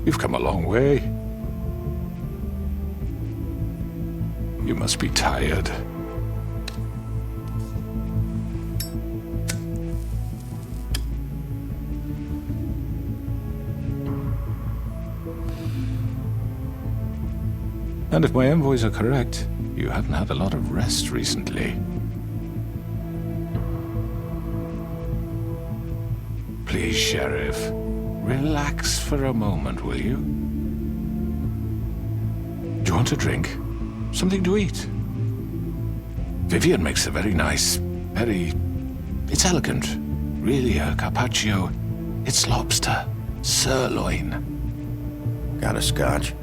You've come a long way. You must be tired. And if my envoys are correct, you haven't had a lot of rest recently. Please, Sheriff, relax for a moment, will you? Do you want a drink? Something to eat? Vivian makes a very nice, it's elegant. Really a carpaccio. It's lobster, sirloin. Got a scotch?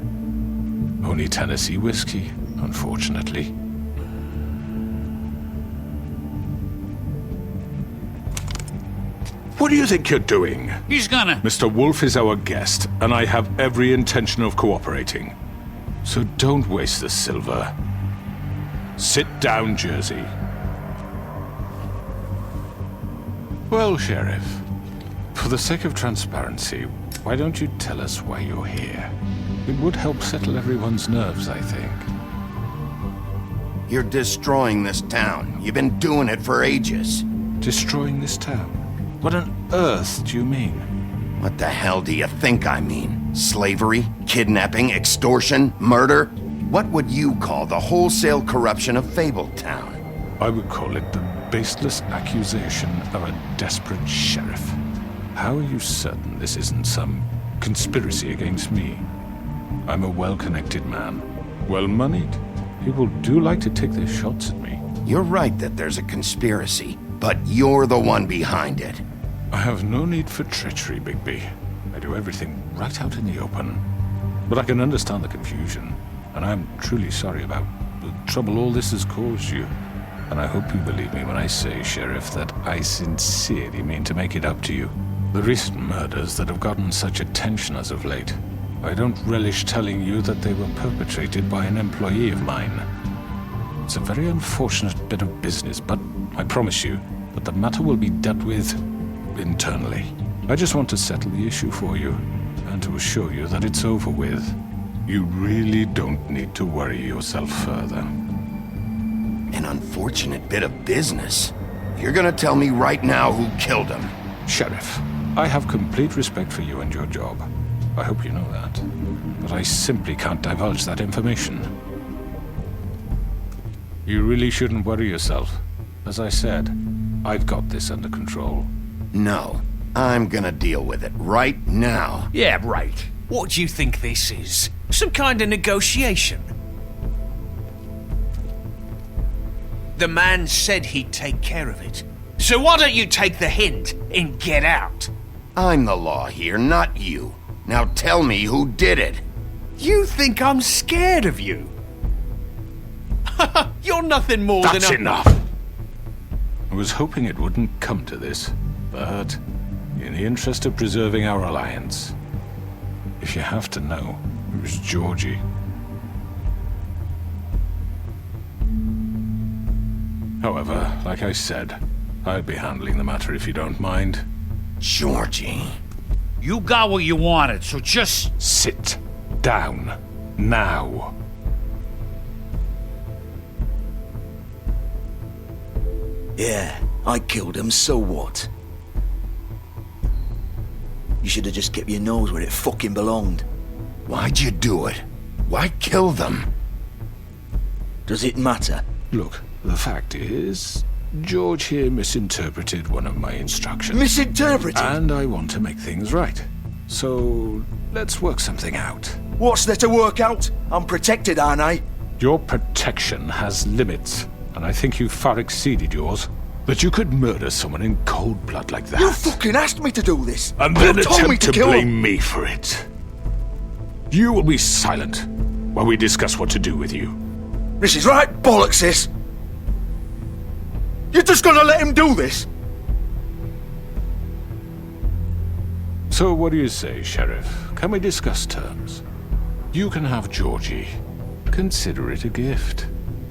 Only Tennessee whiskey, unfortunately. What do you think you're doing? He's gonna... Mr. Wolf is our guest, and I have every intention of cooperating. So don't waste the silver. Sit down, Jersey. Well, Sheriff, for the sake of transparency, why don't you tell us why you're here? It would help settle everyone's nerves, I think. You're destroying this town. You've been doing it for ages. Destroying this town? What on earth do you mean? What the hell do you think I mean? Slavery? Kidnapping? Extortion? Murder? What would you call the wholesale corruption of Fabletown? I would call it the baseless accusation of a desperate sheriff. How are you certain this isn't some conspiracy against me? I'm a well-connected man, well-moneyed. People do like to take their shots at me. You're right that there's a conspiracy, but you're the one behind it. I have no need for treachery, Bigby. I do everything right out in the open. But I can understand the confusion, and I'm truly sorry about the trouble all this has caused you. And I hope you believe me when I say, Sheriff, that I sincerely mean to make it up to you. The recent murders that have gotten such attention as of late, I don't relish telling you that they were perpetrated by an employee of mine. It's a very unfortunate bit of business, but I promise you that the matter will be dealt with internally. I just want to settle the issue for you, and to assure you that it's over with. You really don't need to worry yourself further. An unfortunate bit of business? You're gonna tell me right now who killed him? Sheriff, I have complete respect for you and your job. I hope you know that. But I simply can't divulge that information. You really shouldn't worry yourself. As I said, I've got this under control. No, I'm gonna deal with it right now. Yeah, right. What do you think this is? Some kind of negotiation? The man said he'd take care of it. So why don't you take the hint and get out? I'm the law here, not you. Now tell me who did it. You think I'm scared of you? You're nothing more than a... That's enough! I was hoping it wouldn't come to this, but in the interest of preserving our alliance, if you have to know, it was Georgie. However, like I said, I'd be handling the matter if you don't mind. Georgie. You got what you wanted, so just... Sit down. Now. Yeah, I killed him, so what? You should have just kept your nose where it fucking belonged. Why'd you do it? Why kill them? Does it matter? Look, the fact is, George here misinterpreted one of my instructions. Misinterpreted? And I want to make things right. So, let's work something out. What's there to work out? I'm protected, aren't I? Your protection has limits, and I think you've far exceeded yours. That you could murder someone in cold blood like that. You fucking asked me to do this! And then You told me attempt to kill blame him. me for it. You will be silent while we discuss what to do with you. This is right bollocks, this! You're just gonna let him do this? So what do you say, Sheriff? Can we discuss terms? You can have Georgie. Consider it a gift,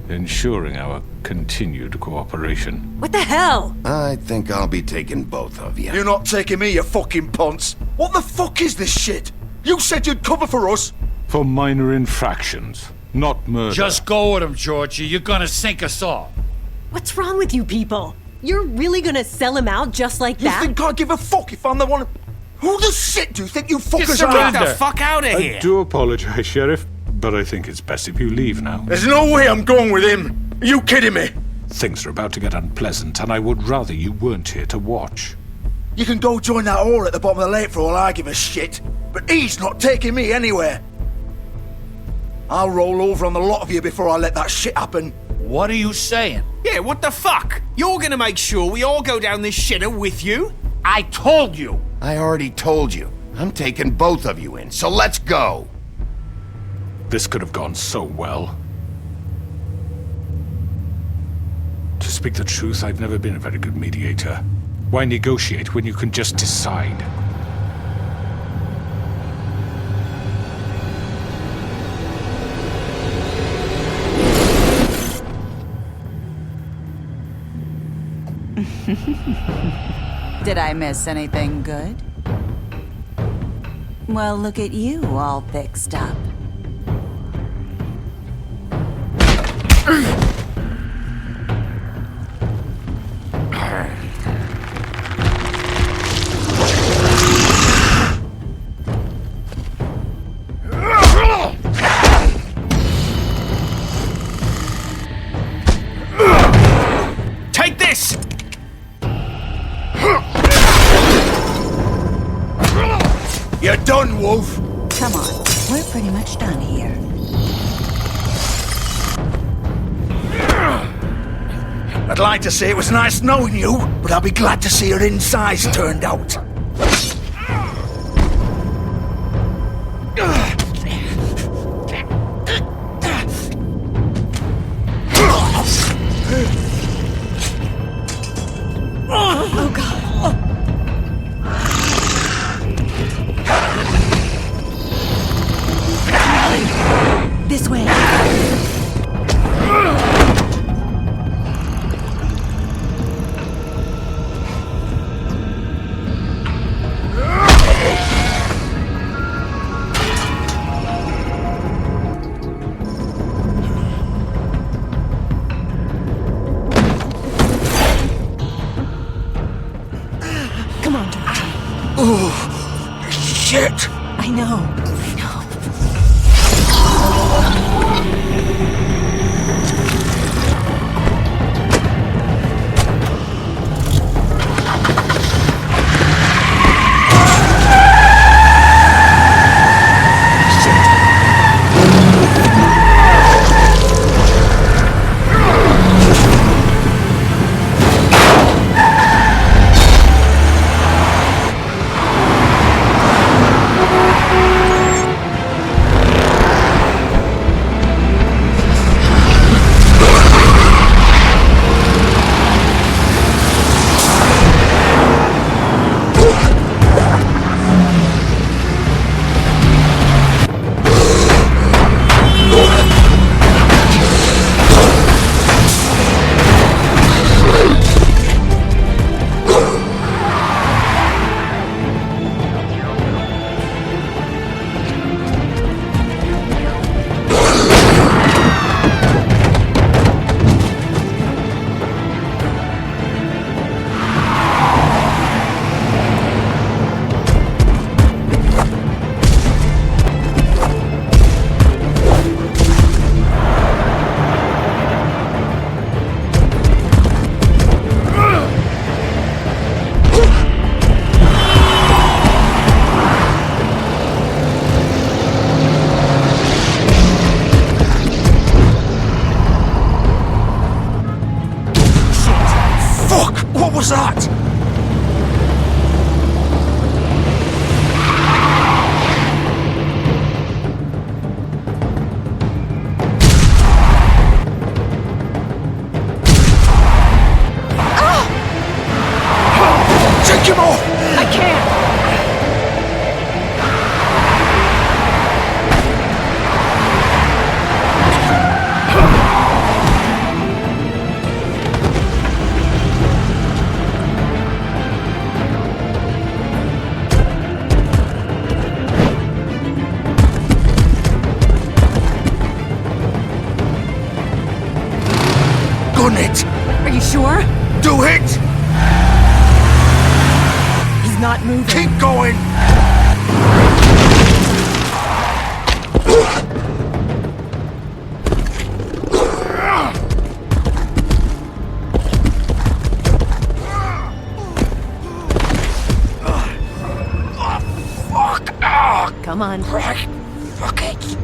ensuring our continued cooperation. What the hell? I think I'll be taking both of you. You're not taking me, you fucking ponce! What the fuck is this shit? You said you'd cover for us. For minor infractions, not murder. Just go with him, Georgie. You're gonna sink us all. What's wrong with you people? You're really gonna sell him out just like You that? think I give a fuck if I'm the one? Who the shit do you think you fuckers Get are? the fuck out of I here! do apologize, Sheriff, but I think it's best if you leave now. There's no way I'm going with him. Are you kidding me? Things are about to get unpleasant, and I would rather you weren't here to watch. You can go join that whore at the bottom of the lake for all I give a shit. But he's not taking me anywhere. I'll roll over on the lot of you before I let that shit happen. What are you saying? Yeah, what the fuck? You're gonna make sure we all go down this shitter with you? I told you. I already told you. I'm taking both of you in, so let's go. This could have gone so well. To speak the truth, I've never been a very good mediator. Why negotiate when you can just decide? Did I miss anything good? Well, look at you all fixed up. Take this! You're done, Wolf. Come on, we're pretty much done here. I'd like to say it was nice knowing you, but I'll be glad to see your insides turned out. Oh god. This way. Come on, Georgie. Shit! I know. done it! Are you sure? Do it! He's not moving. Keep going! Come on. Fuck it!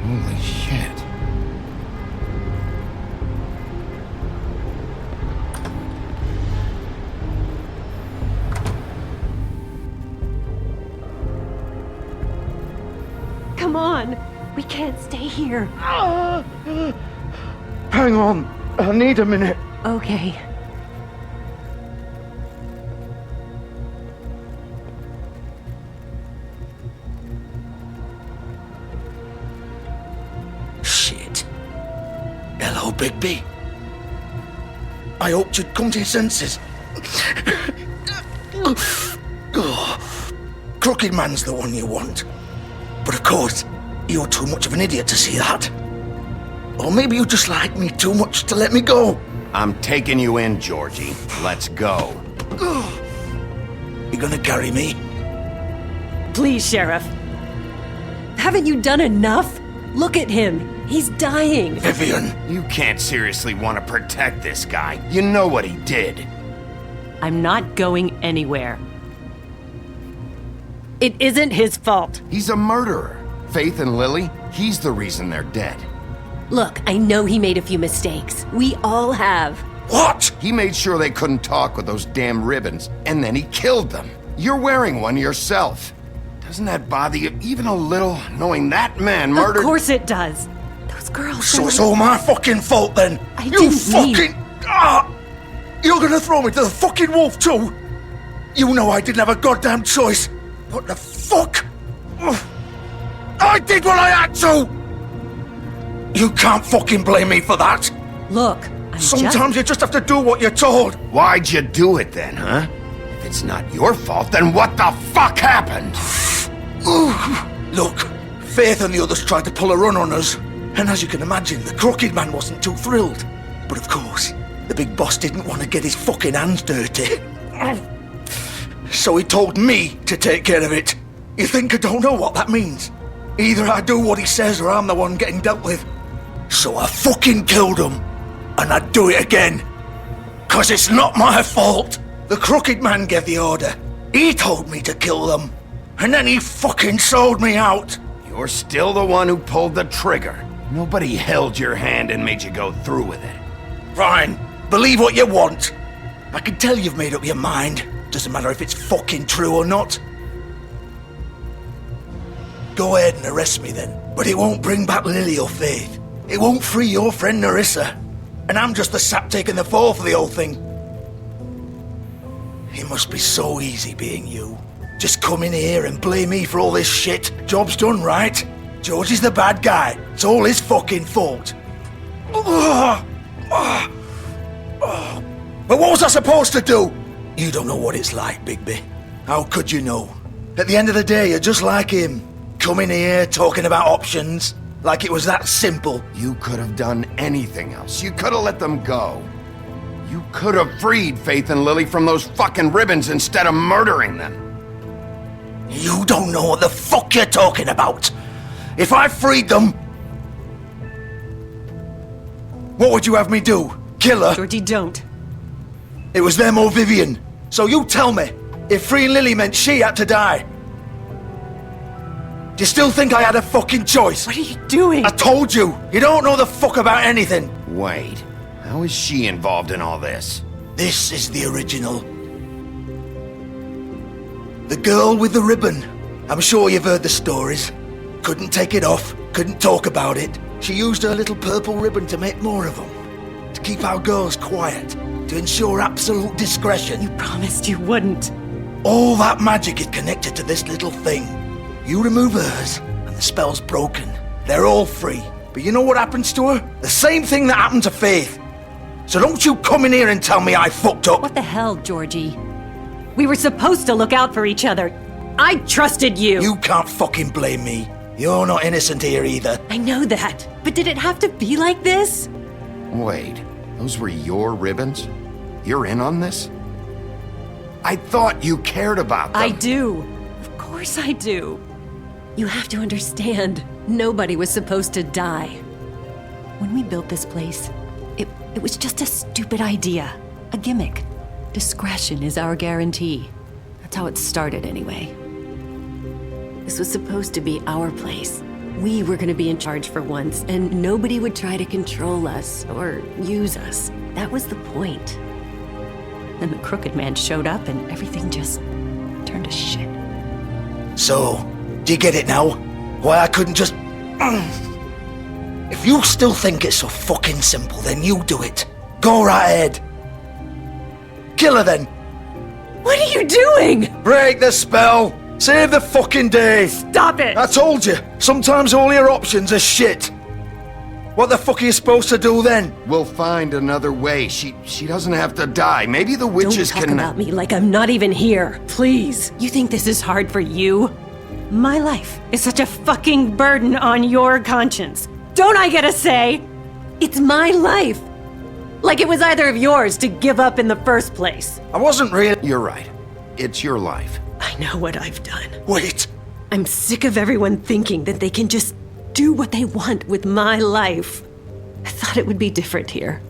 Holy shit. Come on. We can't stay here. Hang on, I need a minute. Okay. Shit. Hello, Bigby. I hoped you'd come to your senses. Crooked Man's the one you want. But of course, you're too much of an idiot to see that. Or maybe you just like me too much to let me go. I'm taking you in, Georgie. Let's go. You gonna carry me? Please, Sheriff. Haven't you done enough? Look at him. He's dying. Vivian, You can't seriously want to protect this guy. You know what he did. I'm not going anywhere. It isn't his fault. He's a murderer. Faith and Lily, he's the reason they're dead. Look, I know he made a few mistakes. We all have. what? He made sure they couldn't talk with those damn ribbons, and then he killed them. You're wearing one yourself. Doesn't that bother you even a little, knowing that man murdered... Of course it does. Those girls... So are it's like- all my fucking fault then? I You didn't fucking... mean- You're gonna throw me to the fucking wolf too? You know I didn't have a goddamn choice. What the fuck? Ugh. I did what I had to! You can't fucking blame me for that. Look, I'm Sometimes you just have to do what you're told. Why'd you do it then, huh? If it's not your fault, then what the fuck happened? Look, Faith and the others tried to pull a run on us. And as you can imagine, the Crooked Man wasn't too thrilled. But of course, the big boss didn't want to get his fucking hands dirty. So he told me to take care of it. You think I don't know what that means? Either I do what he says or I'm the one getting dealt with. So I fucking killed him. And I'd do it again. 'Cause it's not my fault. The Crooked Man gave the order. He told me to kill them. And then he fucking sold me out. You're still the one who pulled the trigger. Nobody held your hand and made you go through with it. Fine. Believe what you want. I can tell you've made up your mind. Doesn't matter if it's fucking true or not. Go ahead and arrest me then. But it won't bring back Lily or Faith. It won't free your friend Narissa. And I'm just the sap taking the fall for the whole thing. It must be so easy being you. Just come in here and blame me for all this shit. Job's done, right? George is the bad guy. It's all his fucking fault. But what was I supposed to do? You don't know what it's like, Bigby. How could you know? At the end of the day, you're just like him. Coming here, talking about options. Like it was that simple. You could have done anything else. You could have let them go. You could have freed Faith and Lily from those fucking ribbons instead of murdering them. You don't know what the fuck you're talking about. If I freed them... What would you have me do? Kill her? Georgie, don't. It was them or Vivian. So you tell me, if freeing Lily meant she had to die, do you still think I had a fucking choice? What are you doing? I told you, you don't know the fuck about anything. Wait, how is she involved in all this? This is the original. The girl with the ribbon. I'm sure you've heard the stories. Couldn't take it off, couldn't talk about it. She used her little purple ribbon to make more of them. To keep our girls quiet. to ensure absolute discretion. You promised you wouldn't. All that magic is connected to this little thing. You remove hers, and the spell's broken. They're all free. But you know what happens to her? The same thing that happened to Faith. So don't you come in here and tell me I fucked up. What the hell, Georgie? We were supposed to look out for each other. I trusted you. You can't fucking blame me. You're not innocent here either. I know that. But did it have to be like this? Wait, those were your ribbons? You're in on this? I thought you cared about them. I do. Of course I do. You have to understand, nobody was supposed to die. When we built this place, it was just a stupid idea. A gimmick. Discretion is our guarantee. That's how it started anyway. This was supposed to be our place. We were gonna be in charge for once, and nobody would try to control us or use us. That was the point. Then the crooked man showed up and everything just turned to shit. So, do you get it now? Why I couldn't just... If you still think it's so fucking simple, then you do it. Go right ahead. Kill her then. What are you doing? Break the spell. Save the fucking day. Stop it! I told you, sometimes all your options are shit. What the fuck are you supposed to do then? We'll find another way. She doesn't have to die. Maybe the witches Don't talk can... about me like I'm not even here. Please. You think this is hard for you? My life is such a fucking burden on your conscience. Don't I get a say? It's my life. Like it was either of yours to give up in the first place. I wasn't really... You're right. It's your life. I know what I've done. Wait. I'm sick of everyone thinking that they can just do what they want with my life. I thought it would be different here.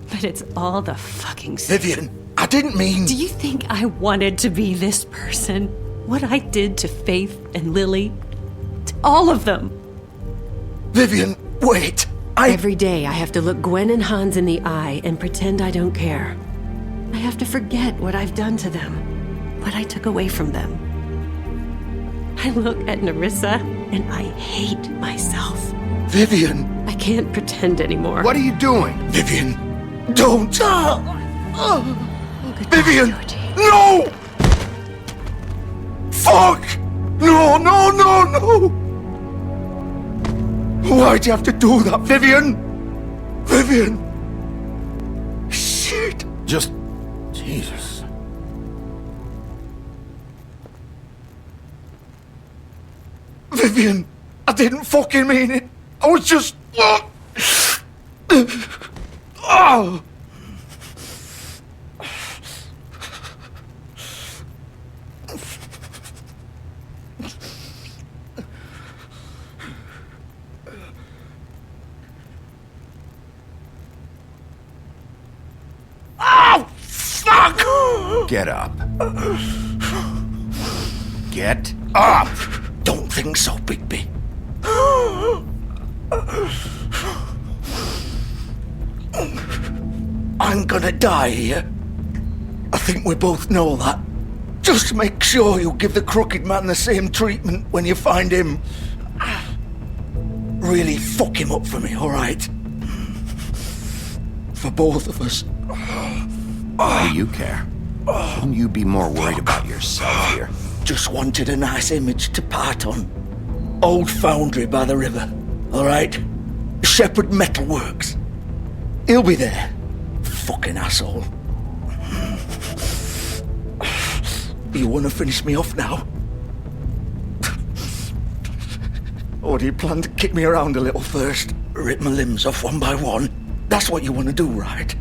But it's all the fucking same. Vivian, I didn't mean... Do you think I wanted to be this person? What I did to Faith and Lily? To all of them. Vivian, wait. Every day I have to look Gwen and Hans in the eye and pretend I don't care. I have to forget what I've done to them, what I took away from them. I look at Nerissa and I hate myself. Vivian. I can't pretend anymore. What are you doing? Vivian, don't. Goodbye, Vivian, Georgie. no! Fuck! No, no, no, no! Why'd you have to do that, Vivian? Vivian! Shit! Just... Jesus. Vivian, I didn't fucking mean it. I was just... Oh! Oh, fuck! Get up. Get up! Don't think so, Bigby. I'm gonna die here. I think we both know that. Just make sure you give the crooked man the same treatment when you find him. Really fuck him up for me, alright? For both of us. Why do you care? Shouldn't you be more worried about yourself here? Just wanted a nice image to part on. Old foundry by the river, alright? Shepherd Metalworks. He'll be there. Fucking asshole. You wanna finish me off now? Or do you plan to kick me around a little first? Rip my limbs off one by one? That's what you wanna do, right?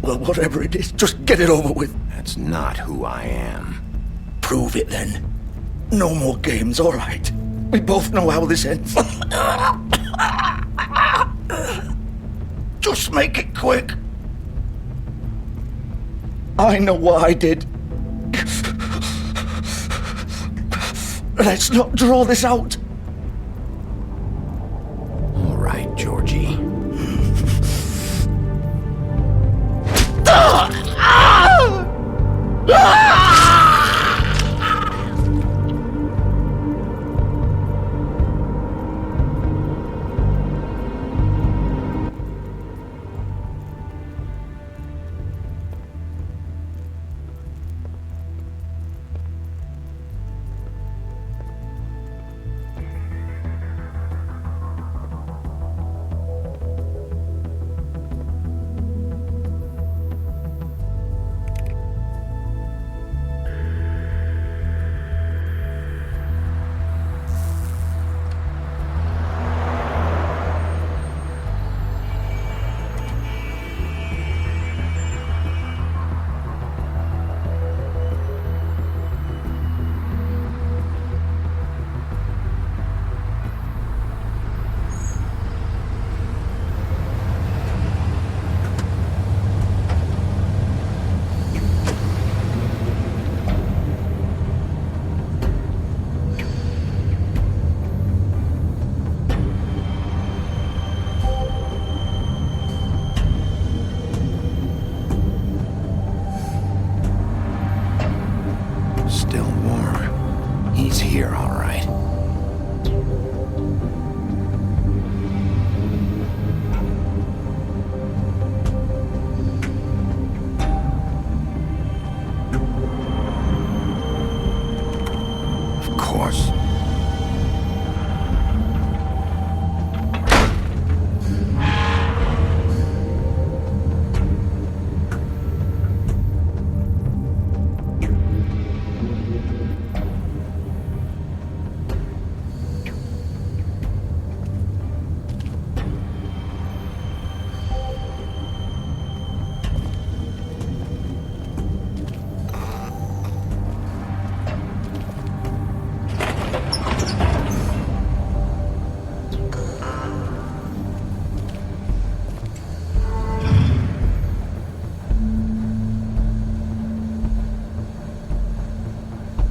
Well, whatever it is, just get it over with. That's not who I am. Prove it then. No more games, alright? We both know how this ends. Just make it quick. I know what I did. Let's not draw this out. All right, Georgie.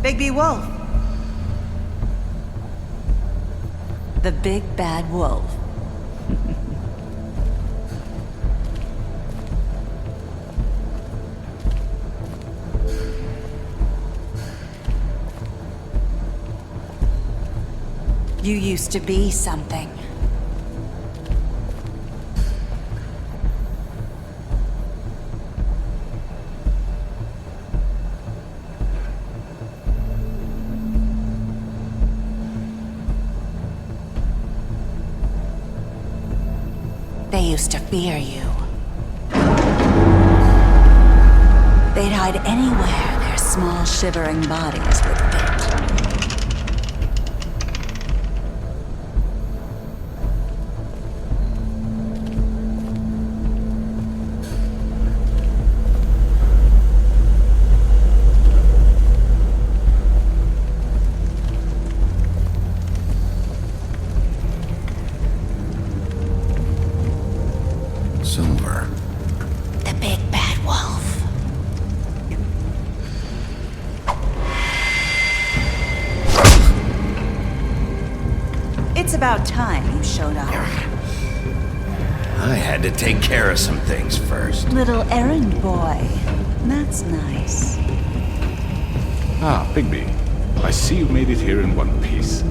Bigby Wolf. The big bad wolf. You used to be something. They used to fear you. They'd hide anywhere their small, shivering bodies would fit. Silver. The big bad wolf. It's about time you showed up. I had to take care of some things first. Little errand boy. That's nice. Ah, Bigby. I see you made it here in one piece.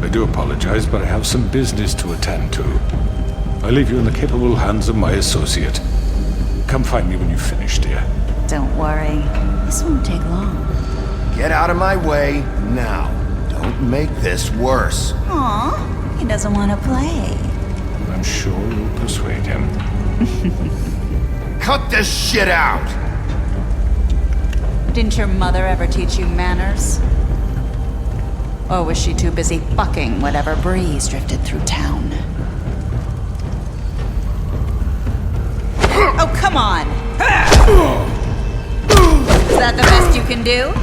I do apologize, but I have some business to attend to. I leave you in the capable hands of my associate. Come find me when you've finished, dear. Don't worry. This won't take long. Get out of my way now. Don't make this worse. Aw, he doesn't want to play. I'm sure you'll persuade him. Cut this shit out! Didn't your mother ever teach you manners? Or was she too busy fucking whatever breeze drifted through town? Oh, come on! Is that the best you can do?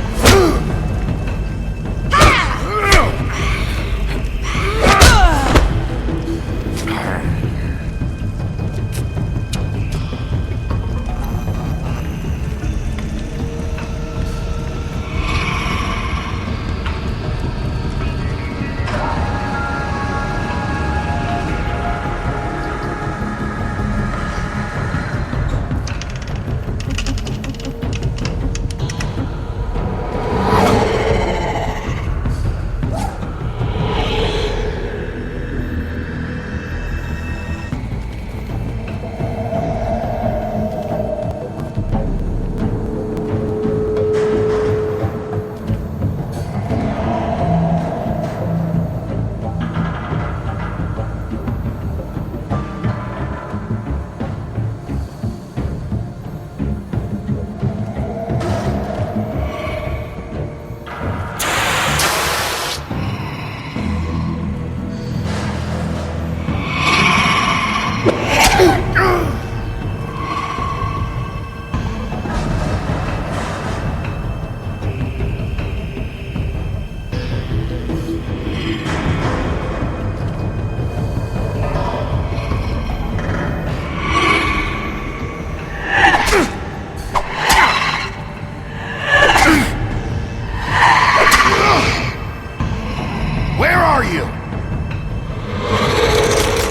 Where are you?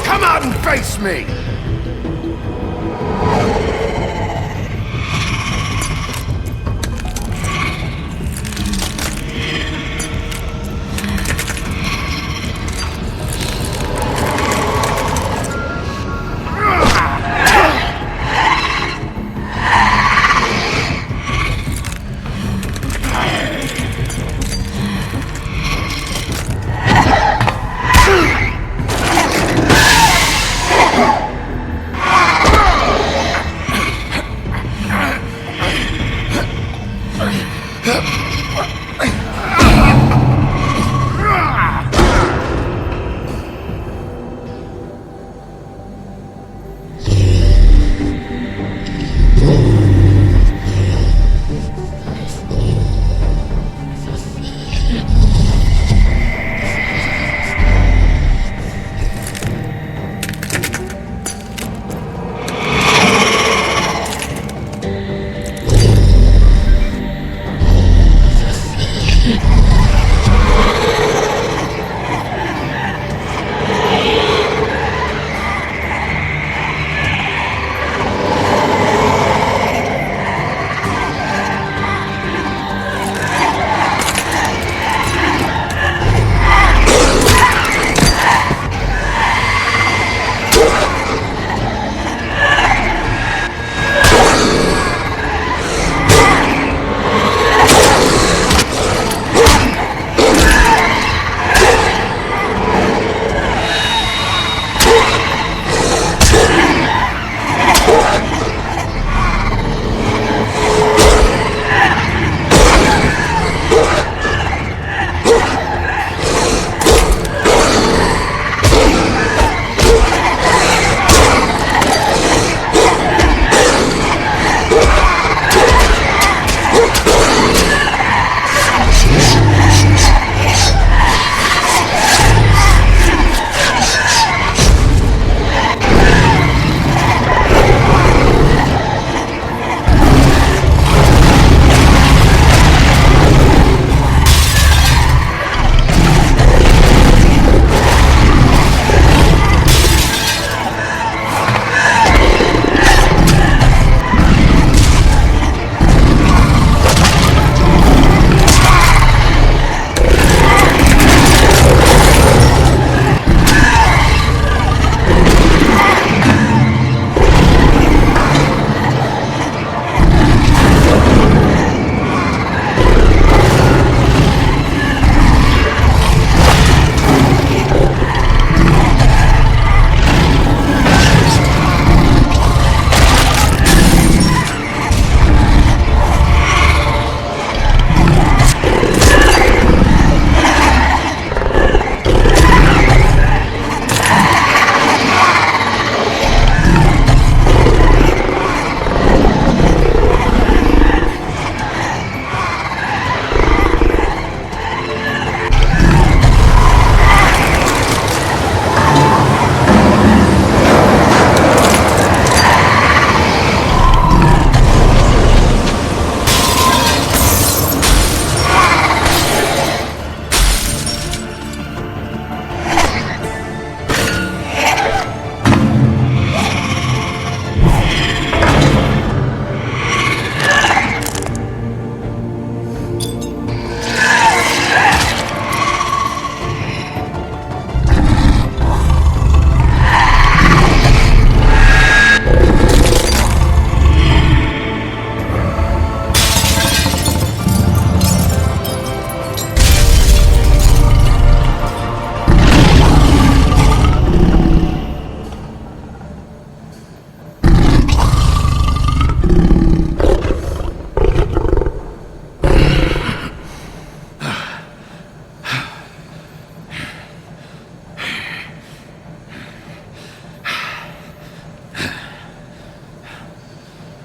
Come out and face me!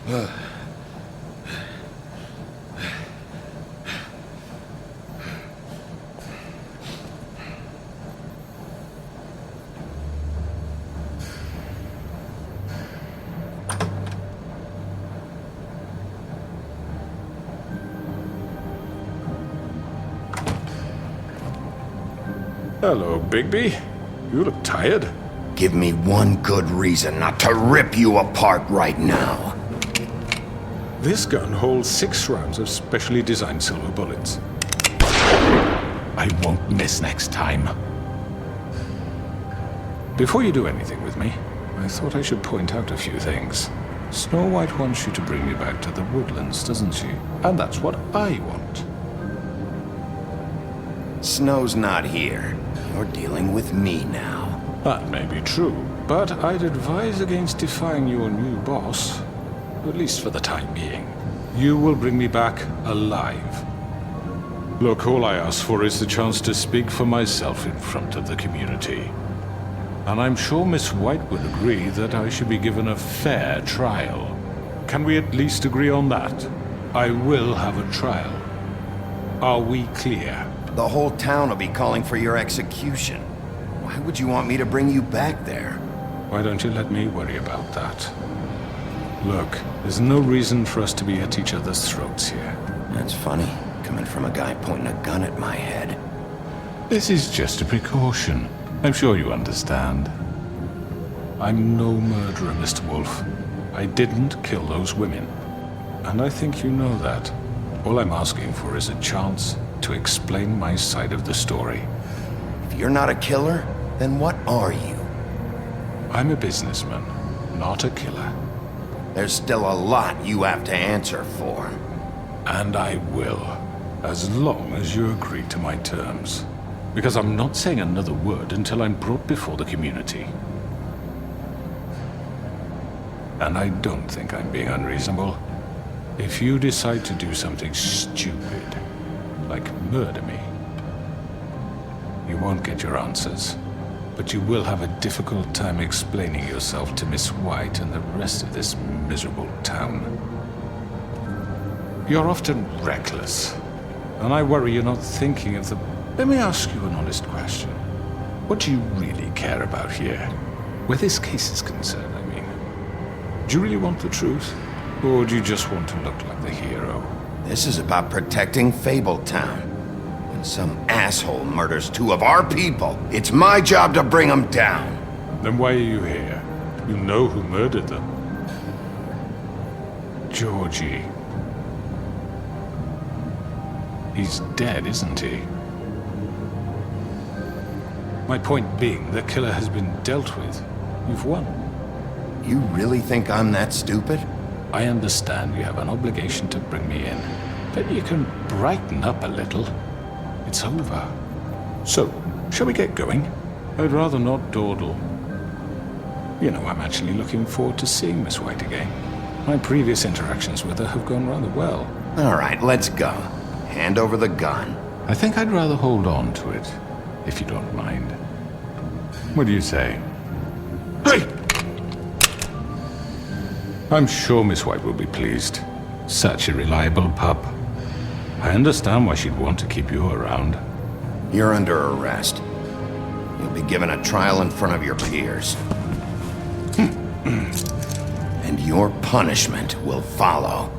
Hello, Bigby. You look tired. Give me one good reason not to rip you apart right now. This gun holds 6 rounds of specially designed silver bullets. I won't miss next time. Before you do anything with me, I thought I should point out a few things. Snow White wants you to bring me back to the woodlands, doesn't she? And that's what I want. Snow's not here. You're dealing with me now. That may be true, but I'd advise against defying your new boss, at least for the time being. You will bring me back alive. Look, all I ask for is the chance to speak for myself in front of the community. And I'm sure Miss White would agree that I should be given a fair trial. Can we at least agree on that? I will have a trial. Are we clear? The whole town will be calling for your execution. Why would you want me to bring you back there? Why don't you let me worry about that? Look, there's no reason for us to be at each other's throats here. That's funny, coming from a guy pointing a gun at my head. This is just a precaution. I'm sure you understand. I'm no murderer, Mr. Wolf. I didn't kill those women. And I think you know that. All I'm asking for is a chance to explain my side of the story. If you're not a killer, then what are you? I'm a businessman, not a killer. There's still a lot you have to answer for. And I will, as long as you agree to my terms. Because I'm not saying another word until I'm brought before the community. And I don't think I'm being unreasonable. If you decide to do something stupid, like murder me, you won't get your answers. But you will have a difficult time explaining yourself to Miss White and the rest of this miserable town. You're often reckless, and I worry you're not thinking of the... Let me ask you an honest question. What do you really care about here? Where this case is concerned, I mean. Do you really want the truth? Or do you just want to look like the hero? This is about protecting Fabletown. When some asshole murders 2 of our people, it's my job to bring them down. Then why are you here? You know who murdered them. Georgie. He's dead, isn't he? My point being, the killer has been dealt with. You've won. You really think I'm that stupid? I understand you have an obligation to bring me in, but you can brighten up a little. It's over. So, shall we get going? I'd rather not dawdle. You know, I'm actually looking forward to seeing Miss White again. My previous interactions with her have gone rather well. All right, let's go. Hand over the gun. I think I'd rather hold on to it, if you don't mind. What do you say? Hey! I'm sure Miss White will be pleased. Such a reliable pup. I understand why she'd want to keep you around. You're under arrest. You'll be given a trial in front of your peers. And your punishment will follow.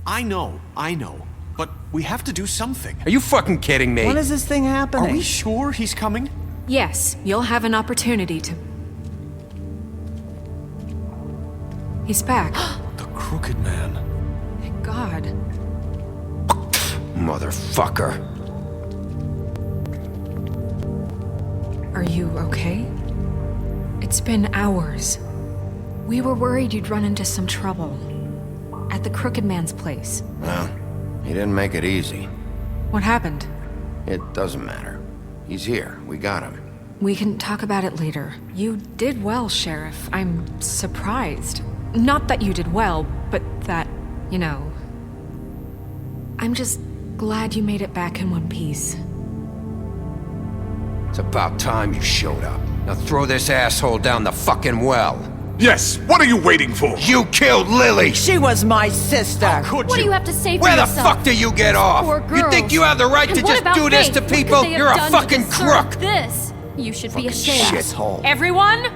I know. But we have to do something. Are you fucking kidding me? When is this thing happening? Are we sure he's coming? Yes, you'll have an opportunity to... He's back. The Crooked Man. Thank God. Motherfucker. Are you okay? It's been hours. We were worried you'd run into some trouble. At the Crooked Man's place. Well, he didn't make it easy. What happened? It doesn't matter. He's here. We got him. We can talk about it later. You did well, Sheriff. I'm surprised. Not that you did well, but that, you know... I'm just glad you made it back in one piece. It's about time you showed up. Now throw this asshole down the fucking well. Yes, what are you waiting for? You killed Lily! She was my sister. Could What do you? you have to say for Where the yourself? fuck do you get off? Poor You think girls. you have the right And to what just about do this Faith? to What could people? they have You're a done to fucking deserve crook! This. You should be ashamed. Shithole. Everyone,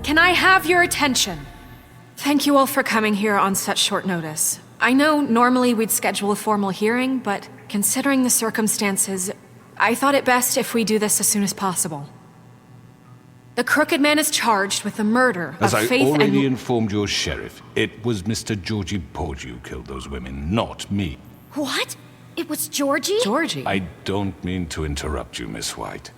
can I have your attention? Thank you all for coming here on such short notice. I know normally we'd schedule a formal hearing, but considering the circumstances, I thought it best if we do this as soon as possible. The Crooked Man is charged with the murder As of I Faith already and... informed your sheriff, it was Mr. Georgie Porgy who killed those women, not me. What? It was Georgie? Georgie. I don't mean to interrupt you, Miss White,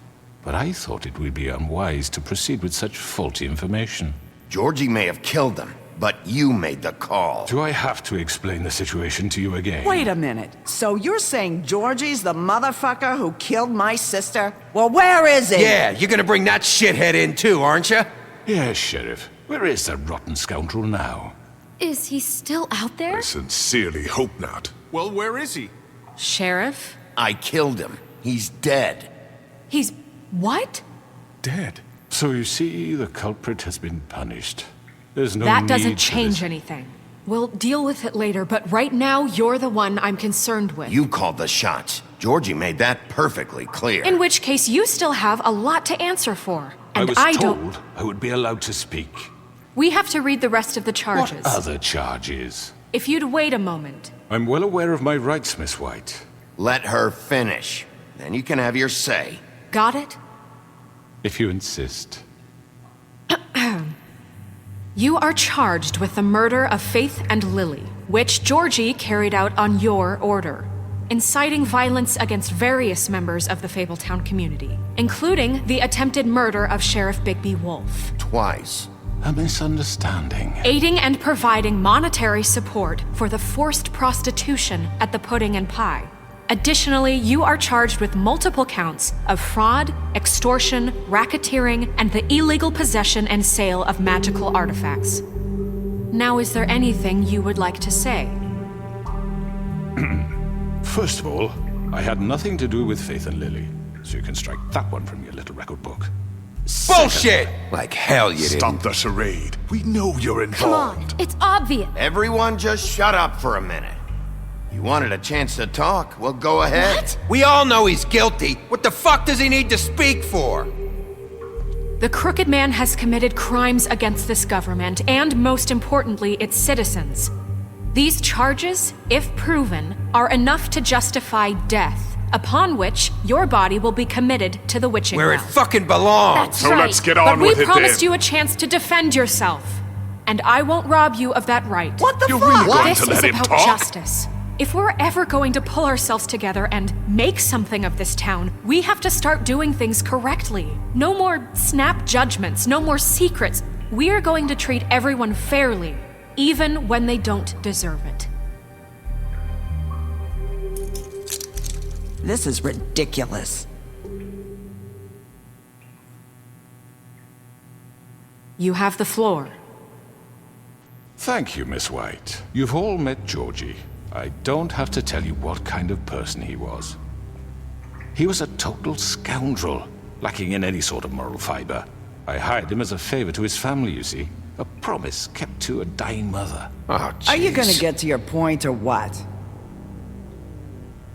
but I thought it would be unwise to proceed with such faulty information. Georgie may have killed them, but you made the call. Do I have to explain the situation to you again? Wait a minute. So you're saying Georgie's the motherfucker who killed my sister? Well, where is he? Yeah, you're gonna bring that shithead in too, aren't you? Yes, Sheriff. Where is that rotten scoundrel now? Is he still out there? Sincerely hope not. Well, where is he? Sheriff? I killed him. He's dead. He's... what? Dead. So you see, the culprit has been punished. There's no That need doesn't for change this. anything. We'll deal with it later, but right now, you're the one I'm concerned with. You called the shots. Georgie made that perfectly clear. In which case, you still have a lot to answer for. And I was don't... told I would be allowed to speak. We have to read the rest of the charges. What other charges? If you'd wait a moment. I'm well aware of my rights, Miss White. Let her finish. Then you can have your say. Got it? If you insist. You are charged with the murder of Faith and Lily, which Georgie carried out on your order, inciting violence against various members of the Fabletown community, including the attempted murder of Sheriff Bigby Wolf. Twice. A misunderstanding. Aiding and providing monetary support for the forced prostitution at the Pudding and Pie. Additionally, you are charged with multiple counts of fraud, extortion, racketeering, and the illegal possession and sale of magical artifacts. Now, is there anything you would like to say? First of all, I had nothing to do with Faith and Lily, so you can strike that one from your little record book. Bullshit! Like hell you didn't. Stop the charade. We know you're Come involved. on, it's obvious. Everyone just shut up for a minute. You wanted a chance to talk? Well, go ahead. What? We all know he's guilty. What the fuck does he need to speak for? The Crooked Man has committed crimes against this government and, most importantly, its citizens. These charges, if proven, are enough to justify death, upon which your body will be committed to the witching Where it well. fucking belongs. That's So right. let's get on But with we it promised then. you a chance to defend yourself, and I won't rob you of that right. What the You're fuck? really going This to is let him about talk? justice. If we're ever going to pull ourselves together and make something of this town, we have to start doing things correctly. No more snap judgments, no more secrets. We're going to treat everyone fairly, even when they don't deserve it. This is ridiculous. You have the floor. Thank you, Miss White. You've all met Georgie. I don't have to tell you what kind of person he was. He was a total scoundrel, lacking in any sort of moral fiber. I hired him as a favor to his family, you see. A promise kept to a dying mother. Oh, Are you gonna jeez. get to your point or what?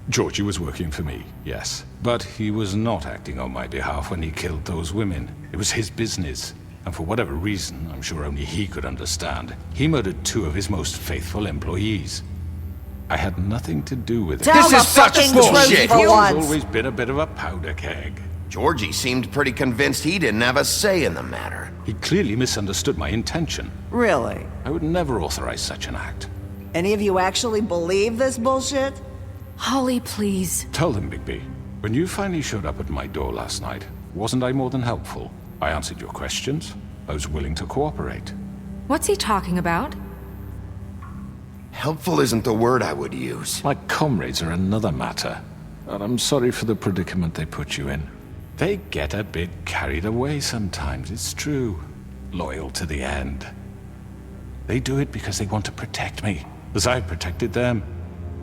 Georgie was working for me, yes. But he was not acting on my behalf when he killed those women. It was his business. And for whatever reason, I'm sure only he could understand, he murdered 2 of his most faithful employees. I had nothing to do with it. Tell This the is such fucking bullshit. truth for He's once. always been a bit of a powder keg. Georgie seemed pretty convinced he didn't have a say in the matter. He clearly misunderstood my intention. Really? I would never authorize such an act. Any of you actually believe this bullshit? Holly, please. Tell them, Bigby, when you finally showed up at my door last night, wasn't I more than helpful? I answered your questions. I was willing to cooperate. What's he talking about? Helpful isn't the word I would use. My comrades are another matter, and I'm sorry for the predicament they put you in. They get a bit carried away sometimes, it's true. Loyal to the end. They do it because they want to protect me, as I protected them.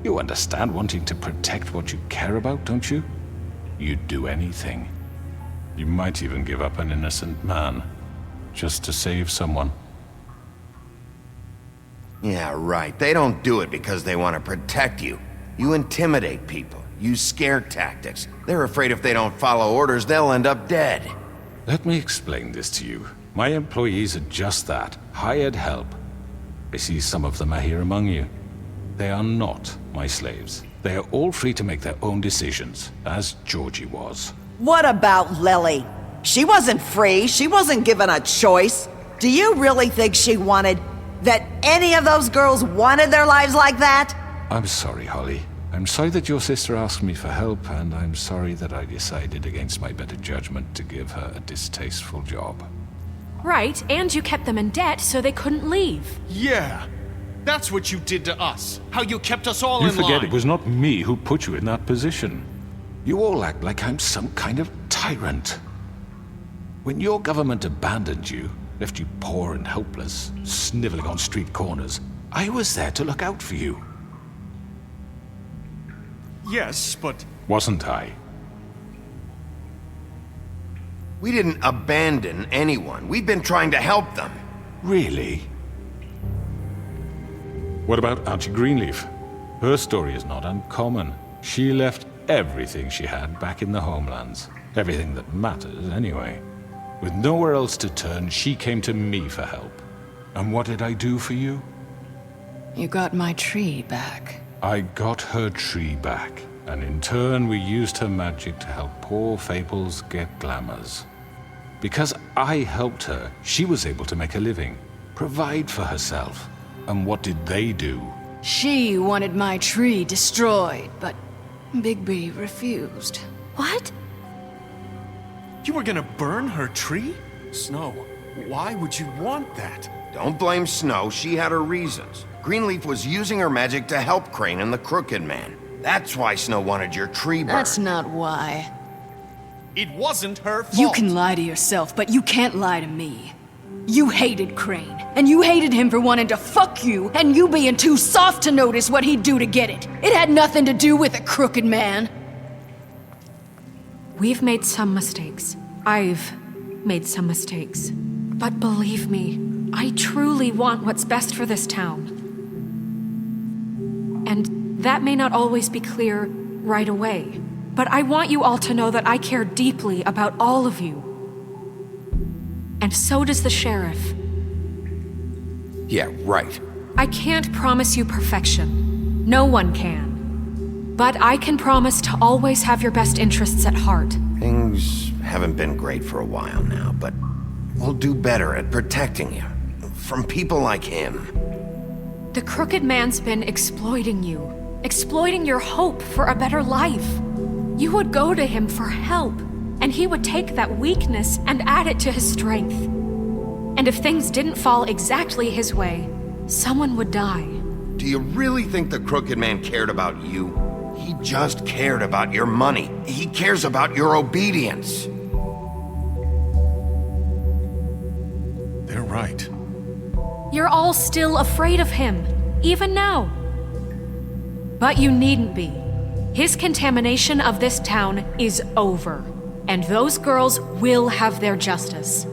You understand wanting to protect what you care about, don't you? You'd do anything. You might even give up an innocent man, just to save someone. Yeah, right. They don't do it because they want to protect you. You intimidate people, use scare tactics. They're afraid if they don't follow orders, they'll end up dead. Let me explain this to you. My employees are just that, hired help. I see some of them are here among you. They are not my slaves. They are all free to make their own decisions, as Georgie was. What about Lily? She wasn't free. She wasn't given a choice. Do you really think she wanted... that any of those girls wanted their lives like that? I'm sorry, Holly. I'm sorry that your sister asked me for help, and I'm sorry that I decided against my better judgment to give her a distasteful job. Right, and you kept them in debt so they couldn't leave. Yeah. That's what you did to us. How you kept us all in line. You forget it was not me who put you in that position. You all act like I'm some kind of tyrant. When your government abandoned you, left you poor and helpless, sniveling on street corners, I was there to look out for you. Yes, but... Wasn't I? We didn't abandon anyone. We've been trying to help them. Really? What about Auntie Greenleaf? Her story is not uncommon. She left everything she had back in the homelands. Everything that matters, anyway. With nowhere else to turn, she came to me for help. And what did I do for you? You got my tree back. I got her tree back, and in turn we used her magic to help poor Fables get glamours. Because I helped her, she was able to make a living, provide for herself. And what did they do? She wanted my tree destroyed, but Bigby refused. What? You were gonna burn her tree? Snow, why would you want that? Don't blame Snow, she had her reasons. Greenleaf was using her magic to help Crane and the Crooked Man. That's why Snow wanted your tree burned. That's not why. It wasn't her fault. You can lie to yourself, but you can't lie to me. You hated Crane, and you hated him for wanting to fuck you, and you being too soft to notice what he'd do to get it. It had nothing to do with a Crooked Man. We've made some mistakes. I've made some mistakes. But believe me, I truly want what's best for this town. And that may not always be clear right away, but I want you all to know that I care deeply about all of you. And so does the sheriff. Yeah, right. I can't promise you perfection. No one can. But I can promise to always have your best interests at heart. Things haven't been great for a while now, but we'll do better at protecting you. From people like him. The Crooked Man's been exploiting you. Exploiting your hope for a better life. You would go to him for help, and he would take that weakness and add it to his strength. And if things didn't fall exactly his way, someone would die. Do you really think the Crooked Man cared about you? He just cared about your money. He cares about your obedience. They're right. You're all still afraid of him, even now. But you needn't be. His contamination of this town is over, and those girls will have their justice.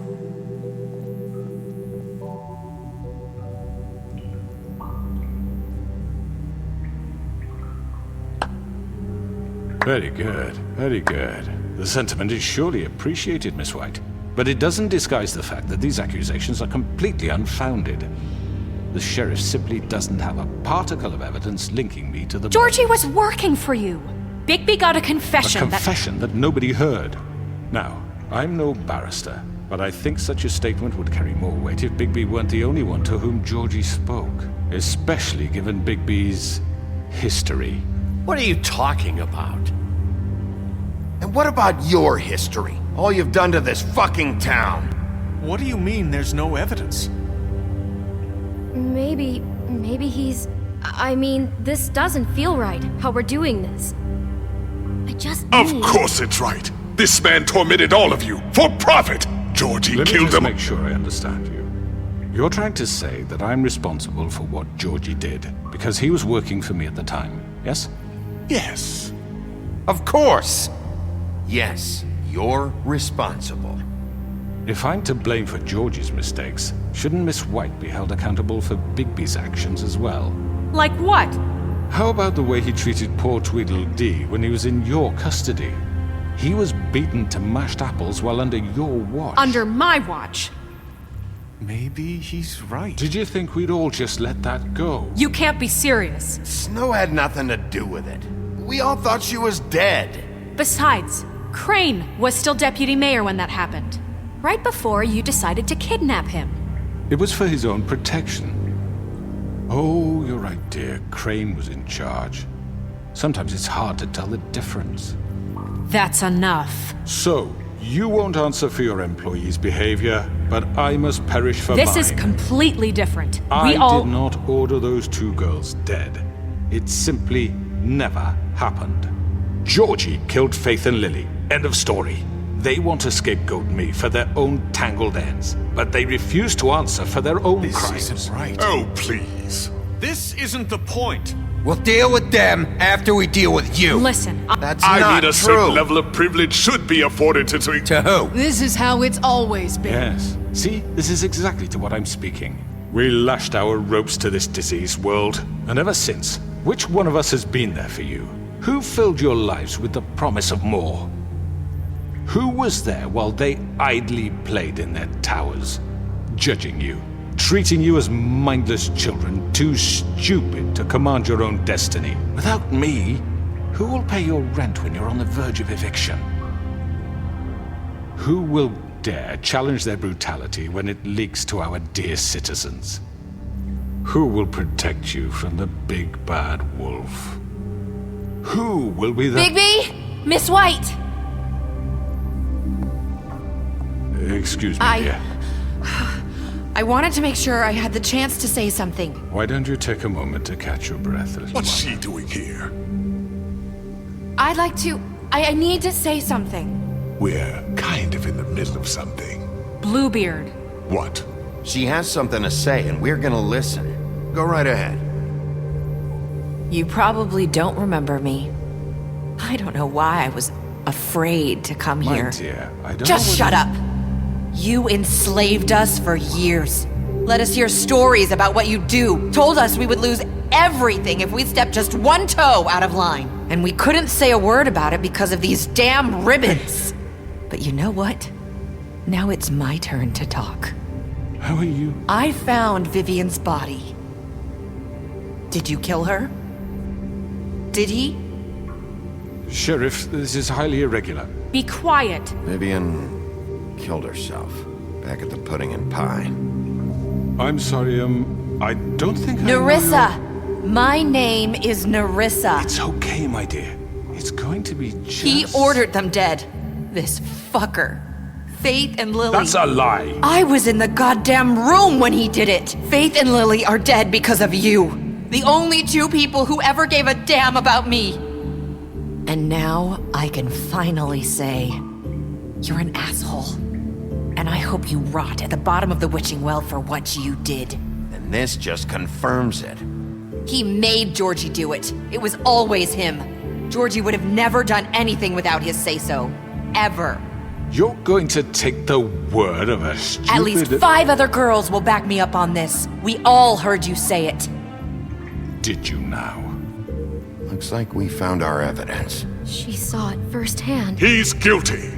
Very good, very good. The sentiment is surely appreciated, Miss White. But it doesn't disguise the fact that these accusations are completely unfounded. The sheriff simply doesn't have a particle of evidence linking me to the... Georgie was working for you. Bigby got a confession A confession that nobody heard. Now, I'm no barrister, but I think such a statement would carry more weight if Bigby weren't the only one to whom Georgie spoke. Especially given Bigby's history. What are you talking about? And what about your history? All you've done to this fucking town? What do you mean there's no evidence? Maybe he's... I mean, this doesn't feel right, how we're doing this. I just Of course it's right. This man tormented all of you, for profit! Georgie Let me killed just him. make sure I understand you. You're trying to say that I'm responsible for what Georgie did, because he was working for me at the time. yes? Yes. Of course. Yes, you're responsible. If I'm to blame for Georgie's mistakes, shouldn't Miss White be held accountable for Bigby's actions as well? Like what? How about the way he treated poor Tweedledee when he was in your custody? He was beaten to mashed apples while under your watch. Under my watch. Maybe he's right. Did you think we'd all just let that go? You can't be serious. Snow had nothing to do with it. We all thought she was dead. Besides, Crane was still deputy mayor when that happened. Right before you decided to kidnap him. It was for his own protection. Oh, you're right, dear. Crane was in charge. Sometimes it's hard to tell the difference. That's enough. So, you won't answer for your employees' behavior, but I must perish for mine. This is completely different. I did not order those two girls dead. It simply never happened. Georgie killed Faith and Lily. End of story. They want to scapegoat me for their own tangled ends, but they refuse to answer for their own crimes. This isn't right. Oh, please. This isn't the point. We'll deal with them after we deal with you. Listen, That's I not mean, a true. certain level of privilege should be afforded to... To who? This is how it's always been. Yes. See, this is exactly to what I'm speaking. We lashed our ropes to this diseased world, and ever since, which one of us has been there for you? Who filled your lives with the promise of more? Who was there while they idly played in their towers, judging you, treating you as mindless children, too stupid to command your own destiny? Without me, who will pay your rent when you're on the verge of eviction? Who will dare challenge their brutality when it leaks to our dear citizens? Who will protect you from the big bad wolf? Who will be the... Bigby! Miss White! Excuse me, dear. I wanted to make sure I had the chance to say something. Why don't you take a moment to catch your breath? What's she doing here? I'd like to... I need to say something. We're kind of in the middle of something. Bluebeard. What? She has something to say, and we're gonna listen. Go right ahead. You probably don't remember me. I don't know why I was afraid to come My here. dear, I don't Just know shut up! You enslaved us for years. Let us hear stories about what you do. Told us we would lose everything if we stepped just one toe out of line. And we couldn't say a word about it because of these damn ribbons. But you know what? Now it's my turn to talk. How are you? I found Vivian's body. Did you kill her? Did he? Sheriff, this is highly irregular. Be quiet. Vivian killed herself back at the Pudding and Pie. I'm sorry, I don't think Nerissa! My name is Nerissa. It's okay, my dear. It's going to be just... He ordered them dead. This fucker. Faith and Lily. That's a lie. I was in the goddamn room when he did it. Faith and Lily are dead because of you. The only two people who ever gave a damn about me. And now I can finally say, you're an asshole. And I hope you rot at the bottom of the witching well for what you did. And this just confirms it. He made Georgie do it. It was always him. Georgie would have never done anything without his say-so. Ever. You're going to take the word of a stupid... At least 5 other girls will back me up on this. We all heard you say it. Did you now? Looks like we found our evidence. She saw it firsthand. He's guilty.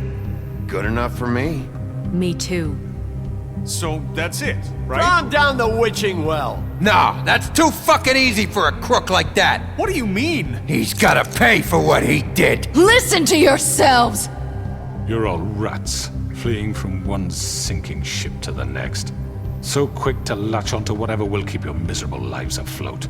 Good enough for me. Me too. So that's it, right? Calm down the witching well. No, that's too fucking easy for a crook like that. What do you mean? He's gotta pay for what he did. Listen to yourselves! You're all rats, fleeing from one sinking ship to the next. So quick to latch onto whatever will keep your miserable lives afloat.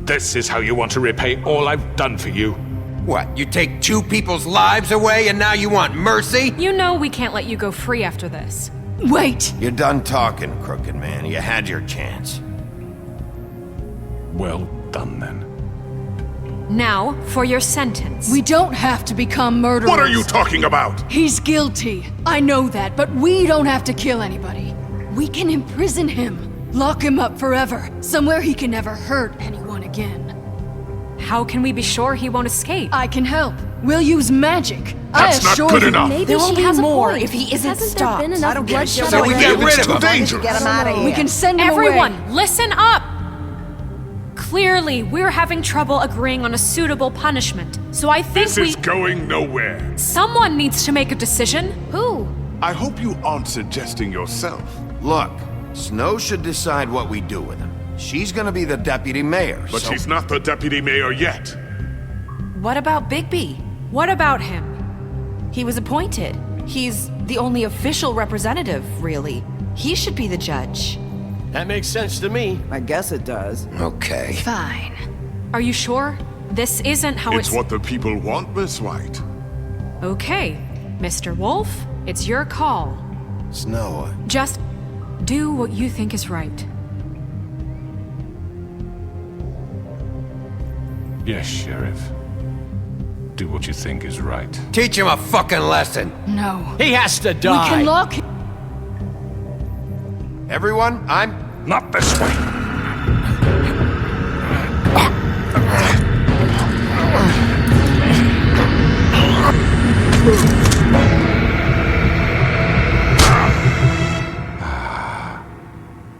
This is how you want to repay all I've done for you? What, you take 2 people's lives away and now you want mercy? You know we can't let you go free after this. Wait! You're done talking, crooked man. You had your chance. Well done, then. Now, for your sentence. We don't have to become murderers. What are you talking about? He's guilty. I know that, but we don't have to kill anybody. We can imprison him. Lock him up forever. Somewhere he can never hurt anyone again. how can we be sure he won't escape? I can help. We'll use magic. That's not good enough. Maybe There will she be has a more point. if he isn't Hasn't stopped. there been enough bloodshed? So we get rid of him. Dangerous. Get him out of here. We can send him Everyone, away. listen up! Clearly, we're having trouble agreeing on a suitable punishment. So I think This is going nowhere. someone needs to make a decision. Who? I hope you aren't suggesting yourself. Look, Snow should decide what we do with him. She's gonna be the deputy mayor, But so... she's not the deputy mayor yet. What about Bigby? What about him? He was appointed. He's the only official representative, really. He should be the judge. That makes sense to me. I guess it does. Okay. Fine. Are you sure? This isn't how It's what the people want, Miss White. Okay, Mr. Wolf, it's your call. Snow, Just do what you think is right. Yes, Sheriff. Do what you think is right. Teach him a fucking lesson. No. He has to We die. can lock him. everyone, I'm... Not this way!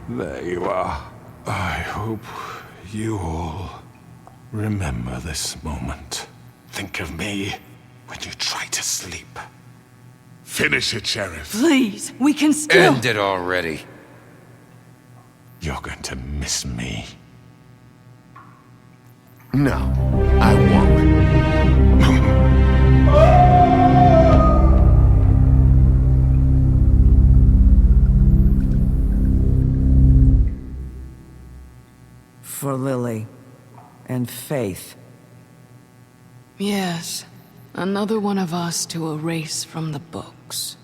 There you are. I hope you all remember this moment. Think of me when you try to sleep. Finish it, Sheriff. Please, we can still. End it already. You're going to miss me. No, I won't. For Lily and Faith. Yes. Another one of us to erase from the books.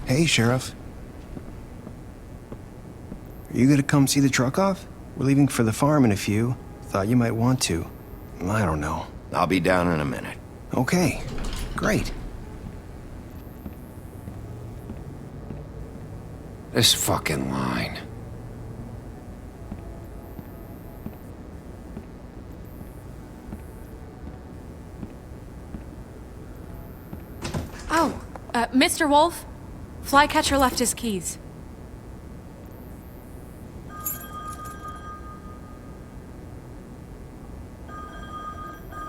Hey, Sheriff. Are you gonna come see the truck off? We're leaving for the farm in a few. Thought you might want to. I don't know. I'll be down in a minute. Okay, great. This fucking line. Oh, Mr. Wolf, Flycatcher left his keys.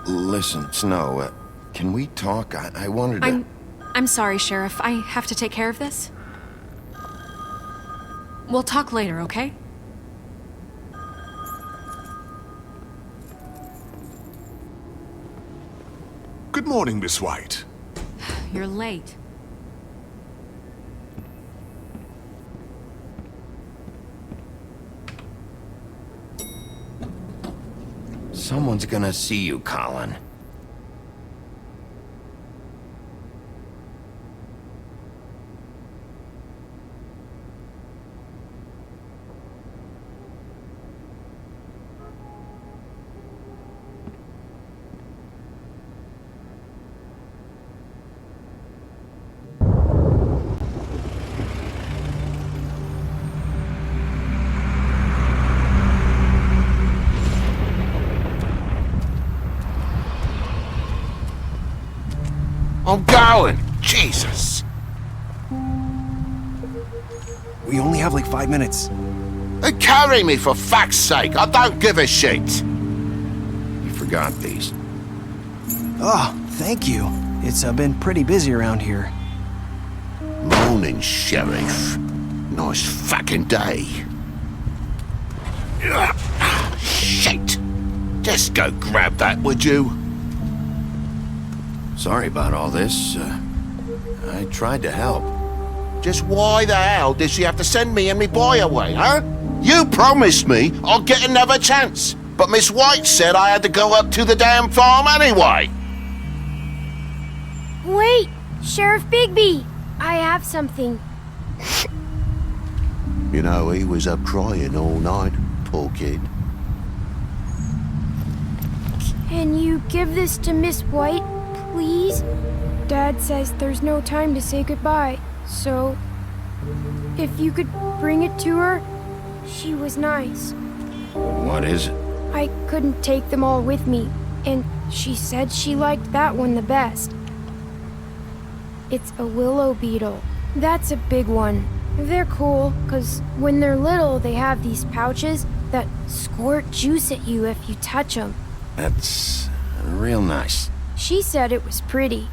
Listen, Snow, can we talk? I wanted to... I'm sorry, Sheriff. I have to take care of this. We'll talk later, okay? Good morning, Miss White. You're late. Someone's gonna see you, Colin. I'm going! Jesus! We only have like 5 minutes. Carry me, for fuck's sake! I don't give a shit! You forgot these. Oh, thank you. It's been pretty busy around here. Morning, Sheriff. Nice fucking day. Shit! Just go grab that, would you? Sorry about all this. I tried to help. Just why the hell did she have to send me and me boy away, huh? You promised me I'll get another chance. But Miss White said I had to go up to the damn farm anyway. Wait, Sheriff Bigby, I have something. You know, he was up crying all night, poor kid. Can you give this to Miss White, please? Dad says there's no time to say goodbye, so if you could bring it to her, she was nice. What is it? I couldn't take them all with me, and she said she liked that one the best. It's a willow beetle. That's a big one. They're cool, 'cause when they're little, they have these pouches that squirt juice at you if you touch them. That's real nice. She said it was pretty.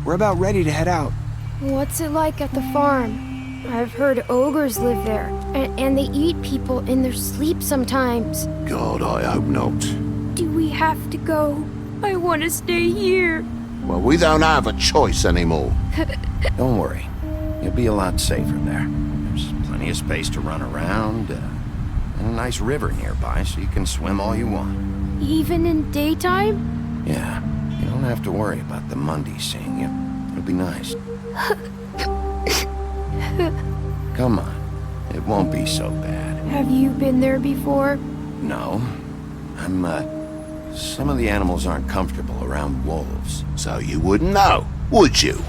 We're about ready to head out. What's it like at the farm? I've heard ogres live there, and they eat people in their sleep sometimes. God, I hope not. Do we have to go? I want to stay here. Well, we don't have a choice anymore. Don't worry. You'll be a lot safer there. There's plenty of space to run around, and a nice river nearby so you can swim all you want. Even in daytime? Yeah, you don't have to worry about the Mundies seeing you. It'll be nice. Come on. It won't be so bad. Have you been there before? No. Some of the animals aren't comfortable around wolves. So you wouldn't know, would you?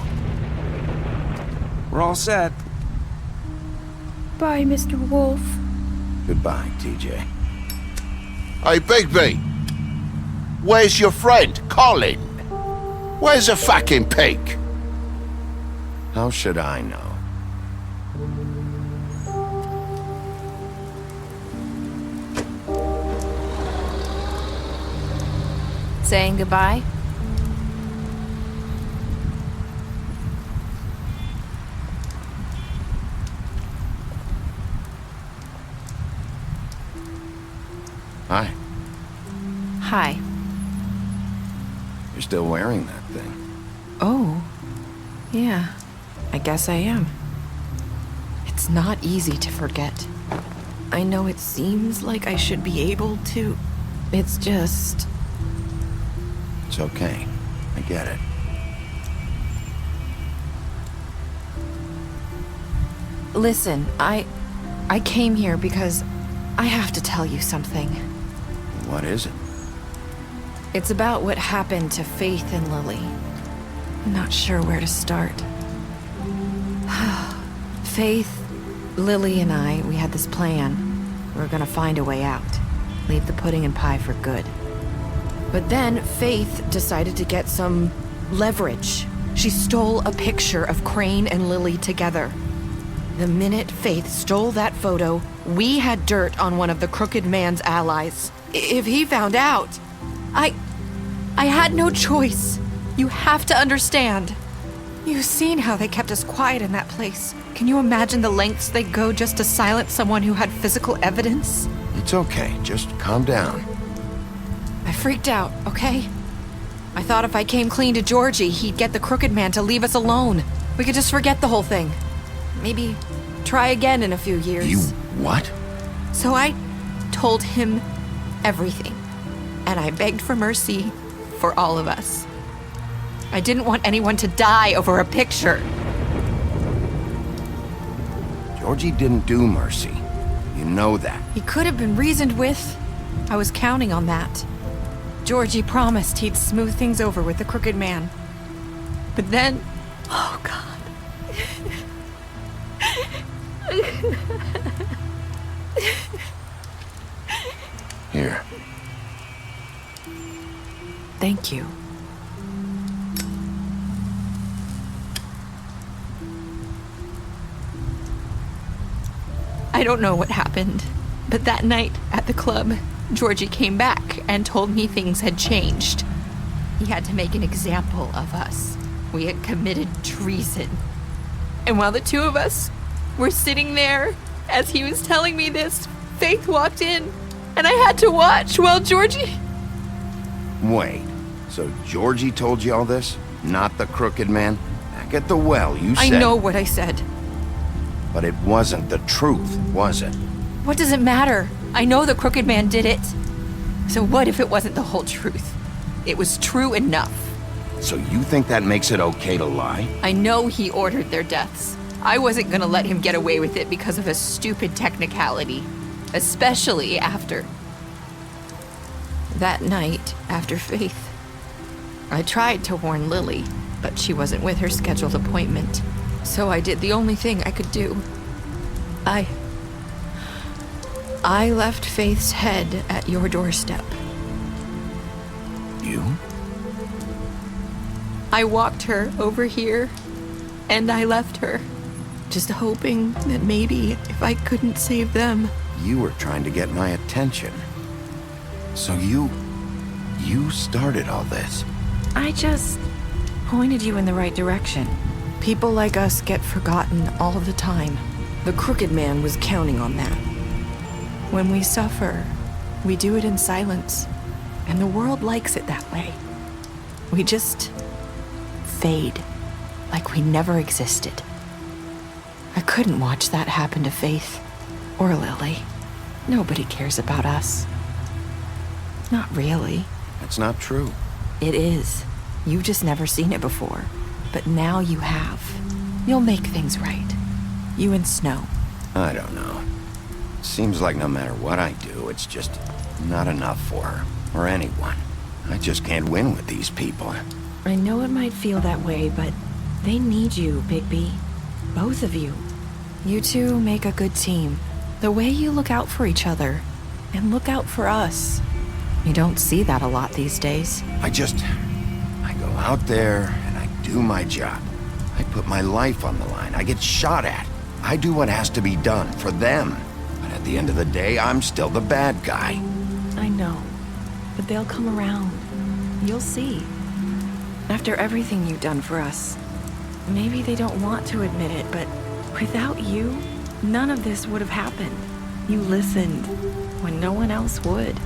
We're all set. Bye, Mr. Wolf. Goodbye, TJ. Hey, Bigby. Where's your friend, Colin? Where's the fucking pig? How should I know? Saying goodbye? Hi. Hi. You're still wearing that thing. Oh. Yeah. I guess I am. It's not easy to forget. I know it seems like I should be able to. It's just... It's okay. I get it. Listen, I came here because I have to tell you something. What is it? It's about what happened to Faith and Lily. I'm not sure where to start. Faith, Lily, and I, we had this plan. We were gonna find a way out. Leave the pudding and pie for good. But then Faith decided to get some leverage. She stole a picture of Crane and Lily together. The minute Faith stole that photo, we had dirt on one of the crooked man's allies. If he found out, I had no choice. You have to understand. You've seen how they kept us quiet in that place. Can you imagine the lengths they'd go just to silence someone who had physical evidence? It's okay. Just calm down. I freaked out, okay? I thought if I came clean to Georgie, he'd get the crooked man to leave us alone. We could just forget the whole thing. Maybe try again in a few years. You what? So I told him everything. And I begged for mercy for all of us. I didn't want anyone to die over a picture. Georgie didn't do mercy. You know that. He could have been reasoned with. I was counting on that. Georgie promised he'd smooth things over with the crooked man. But then... Oh, God. Here. Thank you. I don't know what happened, but that night at the club, Georgie came back and told me things had changed. He had to make an example of us. We had committed treason. And while the two of us were sitting there, as he was telling me this, Faith walked in, and I had to watch while Georgie... Wait, so Georgie told you all this? Not the crooked man? Back at the well, you said... I know what I said. But it wasn't the truth, was it? What does it matter? I know the Crooked Man did it. So what if it wasn't the whole truth? It was true enough. So you think that makes it okay to lie? I know he ordered their deaths. I wasn't gonna let him get away with it because of a stupid technicality. Especially after... that night, after Faith. I tried to warn Lily, but she wasn't with her scheduled appointment. So I did the only thing I could do. I left Faith's head at your doorstep. You? I walked her over here, and I left her. Just hoping that maybe if I couldn't save them... You were trying to get my attention. So you started all this. I just pointed you in the right direction. People like us get forgotten all the time. The Crooked Man was counting on that. When we suffer, we do it in silence, and the world likes it that way. We just fade, like we never existed. I couldn't watch that happen to Faith, or Lily. Nobody cares about us. Not really. That's not true. It is. You've just never seen it before. But now you have. You'll make things right. You and Snow. I don't know. Seems like no matter what I do, it's just not enough for her, or anyone. I just can't win with these people. I know it might feel that way, but they need you, Bigby. Both of you. You two make a good team. The way you look out for each other, and look out for us. You don't see that a lot these days. I go out there and I do my job. I put my life on the line. I get shot at. I do what has to be done for them. But at the end of the day, I'm still the bad guy. I know, but they'll come around. You'll see. After everything you've done for us, maybe they don't want to admit it, but without you, none of this would have happened. You listened when no one else would.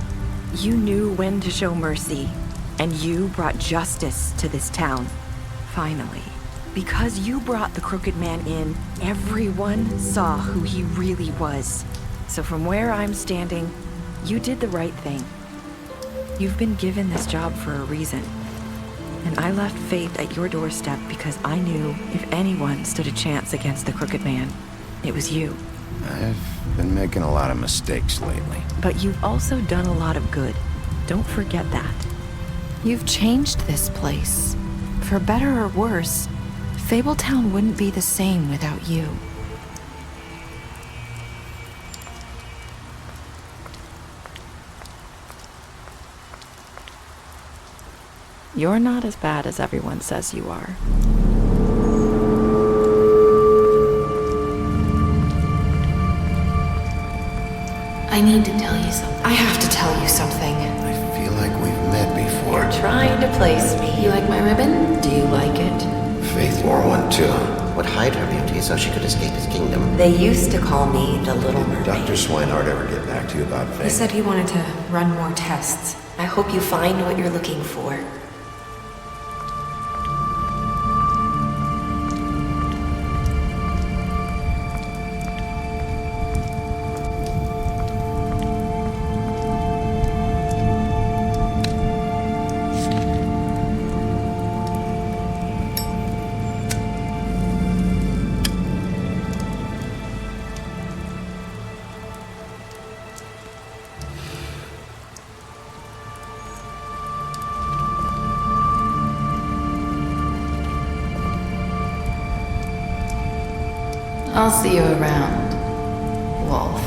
You knew when to show mercy, and you brought justice to this town. Finally. Because you brought the Crooked Man in, everyone saw who he really was. So from where I'm standing, you did the right thing. You've been given this job for a reason. And I left Faith at your doorstep because I knew if anyone stood a chance against the Crooked Man, it was you. I've been making a lot of mistakes lately. But you've also done a lot of good. Don't forget that. You've changed this place. For better or worse, Fabletown wouldn't be the same without you. You're not as bad as everyone says you are. I need to tell you something. I have to tell you something. I feel like we've met before. You're trying to place me. You like my ribbon? Do you like it? Faith wore one too. Would hide her beauty so she could escape his kingdom. They used to call me the Little Mermaid. Dr. Swinehart ever get back to you about Faith? He said he wanted to run more tests. I hope you find what you're looking for. I'll see you around, Wolf.